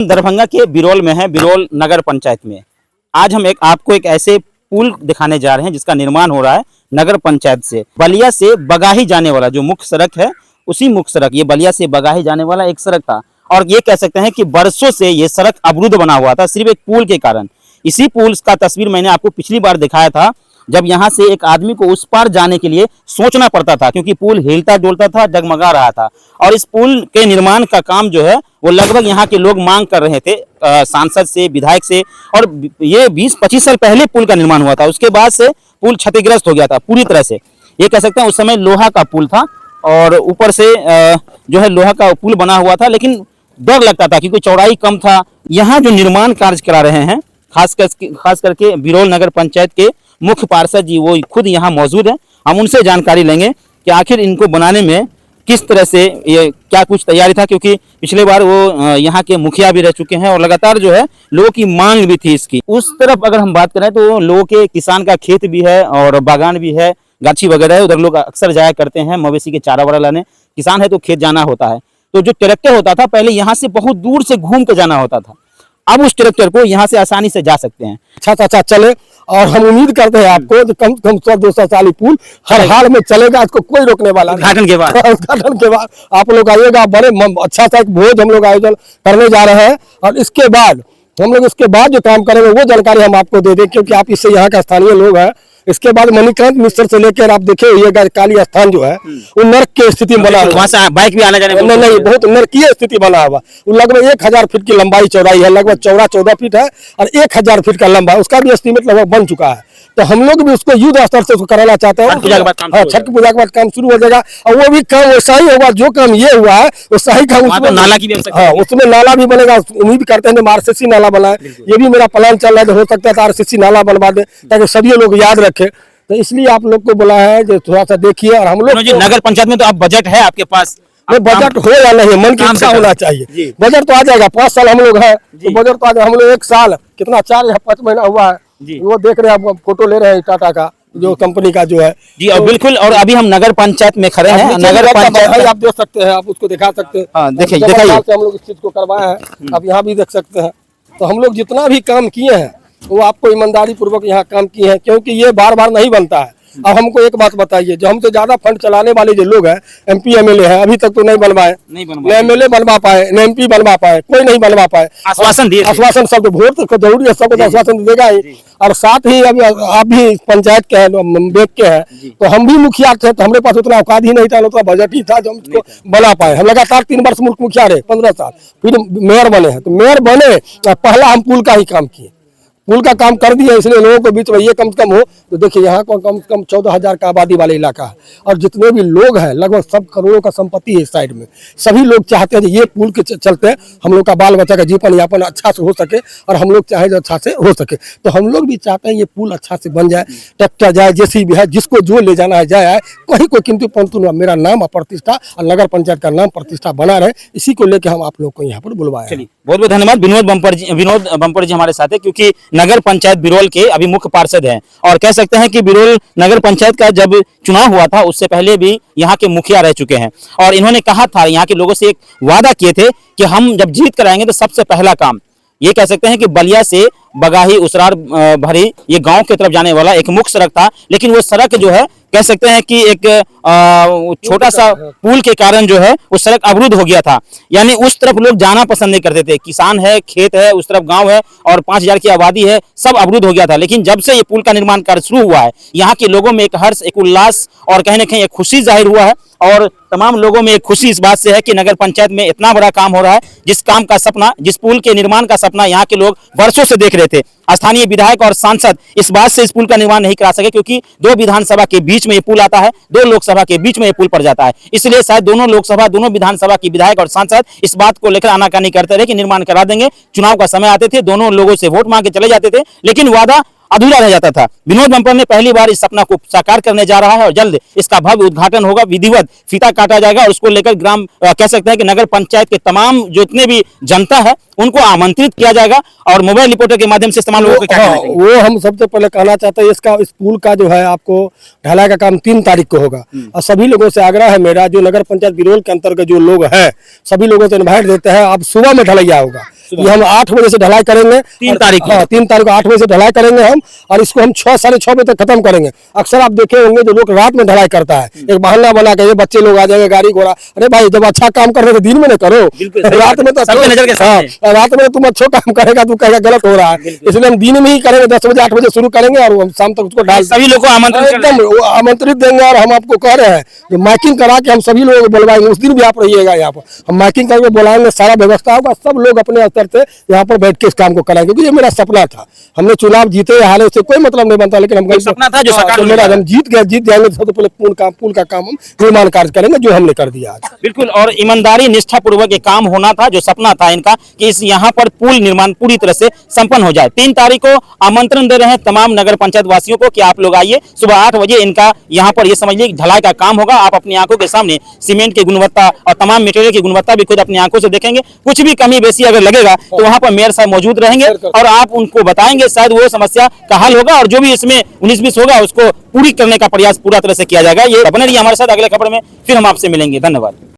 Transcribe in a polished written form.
दरभंगा के बिरोल में है, बिरोल नगर पंचायत में। आज हम आपको एक ऐसे पुल दिखाने जा रहे हैं जिसका निर्माण हो रहा है नगर पंचायत से। बलिया से बगाही जाने वाला जो मुख्य सड़क है, उसी मुख्य सड़क, ये बलिया से बगाही जाने वाला एक सड़क था और ये कह सकते हैं कि बरसों से ये सड़क अवरुद्ध बना हुआ था सिर्फ एक पुल के कारण। इसी पुल का तस्वीर मैंने आपको पिछली बार दिखाया था, जब यहाँ से एक आदमी को उस पार जाने के लिए सोचना पड़ता था क्योंकि पुल हिलता डोलता था, डगमगा रहा था। और इस पुल के निर्माण का काम जो है वो लगभग यहाँ के लोग मांग कर रहे थे सांसद से, विधायक से। और ये 20-25 साल पहले पुल का निर्माण हुआ था, उसके बाद से पुल क्षतिग्रस्त हो गया था पूरी तरह से। ये कह सकते हैं उस समय लोहा का पुल था और ऊपर से जो है लोहा का पुल बना हुआ था, लेकिन डर लगता था क्योंकि चौड़ाई कम था। यहाँ जो निर्माण कार्य करा रहे हैं खास करके बिरोल नगर पंचायत के मुख्य पार्षद जी, वो खुद यहाँ मौजूद हैं। हम उनसे जानकारी लेंगे कि आखिर इनको बनाने में किस तरह से ये क्या कुछ तैयारी था, क्योंकि पिछले बार वो यहाँ के मुखिया भी रह चुके हैं और लगातार जो है लोगों की मांग भी थी इसकी। उस तरफ अगर हम बात करें तो लोगों के किसान का खेत भी है और बागान भी है, गाछी वगैरह है, उधर लोग अक्सर जाया करते हैं मवेशी के चारा वारा लाने। किसान है तो खेत जाना होता है, तो जो ट्रैक्टर होता था पहले यहाँ से बहुत दूर से घूम कर जाना होता था, अब उस ट्रैक्टर को यहाँ से आसानी से जा सकते हैं। अच्छा चले और हम उम्मीद करते हैं आपको कि कम से कम 100-200 साल पुल हर हाल में चलेगा, इसको कोई रोकने वाला नहीं। उद्घाटन के बाद आप लोग आइएगा, बड़े अच्छा सा एक भोज हम लोग आयोजन करने जा रहे हैं और इसके बाद हम लोग जो काम करेंगे वो जानकारी हम आपको दे दें, क्योंकि आप इससे यहाँ का स्थानीय लोग हैं। इसके बाद मणिकांत मिश्र से लेकर आप देखे ये काली स्थान जो है वो नर्क की स्थिति में बना हुआ है। बाइक भी आना जाने नहीं, बहुत नर्कीय स्थिति बना हुआ। वो लगभग 1000 फीट की लंबाई चौड़ाई है, लगभग चौड़ा 14 फीट है और 1000 फीट का लंबा, उसका भी एस्टीमेट लगभग बन चुका है। तो हम लोग भी उसको युद्ध स्तर से उसको कराना चाहते हैं। छठ पूजा के बाद काम शुरू हो जाएगा और वो भी काम वैसा ही होगा जो काम ये हुआ है वैसा ही काम उसमें नाला की भी, उसमें नाला भी बनेगा। उम्मीद करते हैं आरसीसी नाला बनाए, ये भी मेरा प्लान चल रहा है। हो सकता है आरसीसी नाला बनवा दे ताकि सभी लोग याद रखें। तो इसलिए आप लोग को बोला है जो थोड़ा सा देखिए। और हम लोग नगर पंचायत में तो अब बजट है आपके पास, बजट हो या नहीं, मन की इच्छा होना चाहिए। बजट तो आ जाएगा, 5 साल हम लोग है तो बजट तो आ जाएगा। हम लोग 1 साल कितना 4 या 5 महीना हुआ है, वो देख रहे हैं, आप फोटो ले रहे हैं टाटा का जो कंपनी का जो है जी। और बिल्कुल, और अभी हम नगर पंचायत में खड़े हैं। नगर पंचायत आप देख सकते हैं, आप उसको दिखा सकते हैं। देखिए हम लोग इस चीज को करवाए हैं, आप यहाँ भी देख सकते हैं। तो हम लोग जितना भी काम किए हैं वो आपको ईमानदारी पूर्वक यहाँ काम किए हैं, क्योंकि ये बार बार नहीं बनता है। अब हमको एक बात बताइए, जो हमसे ज्यादा फंड चलाने वाले जो लोग हैं MP MLA हैं, अभी तक तो नहीं बनवाए, न MLA बनवा पाए, न MP बनवा पाए, कोई नहीं बनवा पाए। आश्वासन सब वोट तो जरूरी है, सबको आश्वासन देगा ही। और साथ ही अभी आप भी पंचायत के हैं, बेग के हैं, तो हम भी मुखिया थे, तो हमारे पास उतना औकात ही नहीं था, उतना बजट ही था जो हम उसको बना पाए। हम लगातार 3 वर्ष मुखिया रहे, 15 साल, फिर मेयर बने हैं। तो मेयर बने पहला हम पुल का ही काम किए, पुल का काम कर दिया, इसलिए लोगों के बीच में ये कम से कम हो। तो देखिए यहाँ को कम से कम 14,000 का आबादी वाला इलाका है और जितने भी लोग हैं लगभग सब करोड़ों का संपत्ति है इस साइड में। सभी लोग चाहते हैं ये पुल के चलते हम लोग का बाल बच्चा का जीवन यापन अच्छा से हो सके और हम लोग चाहे जो अच्छा से हो सके। तो हम लोग भी चाहते हैं ये पुल अच्छा से बन जाए, ट्रैक्टर जाए, जैसी भी है, जिसको जो ले जाना है जाए, कहीं कोई कीमती पंतु मेरा नाम और प्रतिष्ठा और नगर पंचायत का नाम प्रतिष्ठा बना रहे, इसी को लेकर हम आप लोग को यहाँ पर बुलवाए। बहुत बहुत धन्यवाद। विनोद बम्पर जी हमारे साथ है, क्योंकि नगर पंचायत बिरोल के अभी मुख्य पार्षद हैं और कह सकते हैं कि बिरोल नगर पंचायत का जब चुनाव हुआ था उससे पहले भी यहाँ के मुखिया रह चुके हैं। और इन्होंने कहा था, यहाँ के लोगों से एक वादा किए थे कि हम जब जीत कर आएंगे तो सबसे पहला काम, ये कह सकते हैं कि बलिया से बगाही उसरार भरी ये गांव की तरफ जाने वाला एक मुख्य सड़क था, लेकिन वो सड़क जो है कह सकते हैं कि एक छोटा सा पुल के कारण जो है वो सड़क अवरुद्ध हो गया था। यानी उस तरफ लोग जाना पसंद नहीं करते थे, किसान है, खेत है, उस तरफ गांव है और 5000 की आबादी है, सब अवरुद्ध हो गया था। लेकिन जब से ये पुल का निर्माण कार्य शुरू हुआ है, यहाँ के लोगों में एक हर्ष, एक उल्लास और कहीं न कहीं एक खुशी जाहिर हुआ है। और तमाम लोगों में एक खुशी इस बात से है कि नगर पंचायत में इतना बड़ा काम हो रहा है, जिस काम का सपना, जिस पुल के निर्माण का सपना यहाँ के लोग वर्षों से देख रहे थे। स्थानीय विधायक और सांसद इस बात से इस पुल का निर्माण नहीं करा सके क्योंकि 2 विधानसभा के बीच में ये पुल आता है, 2 लोकसभा के बीच में ये पुल पड़ जाता है। इसलिए शायद दोनों लोकसभा, दोनों विधानसभा की विधायक और सांसद इस बात को लेकर आनाकानी करते रहे कि निर्माण करा देंगे। चुनाव का समय आते थे, दोनों लोगों से वोट मांग के चले जाते थे, लेकिन वादा अधूरा रह जाता था। विनोद बम्पर ने पहली बार इस सपना को साकार करने जा रहा है और जल्द इसका भव्य उद्घाटन होगा, विधिवत फीता काटा जाएगा और उसको लेकर ग्राम कह सकते हैं कि नगर पंचायत के तमाम जितने भी जनता है उनको आमंत्रित किया जाएगा और मोबाइल रिपोर्टर के माध्यम से इस्तेमाल वो हम सबसे पहले कहना चाहते हैं, इसका इस पुल का जो है आपको ढलाई का काम 3 तारीख को होगा और सभी लोगों से आग्रह है मेरा, जो नगर पंचायत बिरोल के अंतर्गत जो लोग हैं सभी लोगों से इन्वाइट देते हैं। अब सुबह में ढलैया होगा, ये हम 8 बजे से ढलाई करेंगे 3 तारीख को। हाँ 3 तारीख को 8 बजे से ढलाई करेंगे हम, और इसको हम 6 साढ़े 6 बजे तक खत्म करेंगे। अक्सर आप देखे होंगे जो लोग रात में ढलाई करता है, एक बहाना बना के ये बच्चे लोग आ जाएंगे गाड़ी घोड़ा। अरे भाई जब अच्छा काम कर रहे तो दिन में न करो, बिल्कुल, सही रात में तो सबके नजर के सामने। हाँ, रात में तुम अच्छा काम करेगा तू कहेगा गलत हो रहा है, इसलिए हम दिन में ही करेंगे। 10 बजे 8 बजे शुरू करेंगे और हम शाम तक उसको ढाल सभी लोग को आमंत्रण कर रहे हैं। एकदम वो आमंत्रित देंगे। और हम आपको कह रहे हैं कि माइकिंग करा के हम सभी लोगों को बुलवाएंगे, उस दिन भी आप रहिएगा यहाँ पर। हम माइकिंग करके बुलाएंगे, सारा व्यवस्था होगा, सब लोग अपने स्तर से यहाँ पर बैठ के इस काम को कराएंगे, क्योंकि ये मेरा सपना था। हमने चुनाव जीते हाले उससे कोई मतलब नहीं बनता, लेकिन हम सपना था जो साकार तो होने मेरा वाला हम जीत जाएंगे तो सबसे पहले पुल का काम हम निर्माण कार्य करेंगे, जो हमने कर दिया आज। बिल्कुल, और ईमानदारी निष्ठा पूर्वक ये काम होना था, जो सपना था इनका कि इस यहाँ पर पुल निर्माण पूरी तरह से संपन्न हो जाए। 3 तारीख को आमंत्रण दे रहे हैं तमाम नगर पंचायत वासियों को कि आप लोग आइए, सुबह 8 बजे इनका यहाँ पर ये समझ लीजिए ढलाई का काम होगा। आप अपनी आंखों के सामने सीमेंट की गुणवत्ता और तमाम मटेरियल की गुणवत्ता भी खुद अपनी आंखों से देखेंगे। कुछ भी कमी बेसी अगर लगेगा तो वहाँ पर मेयर साहब मौजूद रहेंगे और आप उनको बताएंगे, शायद वो समस्या का हल होगा, और जो भी इसमें 19-20 होगा उसको पूरी करने का प्रयास पूरा तरह से किया जाएगा। ये बने रहिए हमारे साथ, अगले खबर में फिर हम आपसे मिलेंगे। धन्यवाद।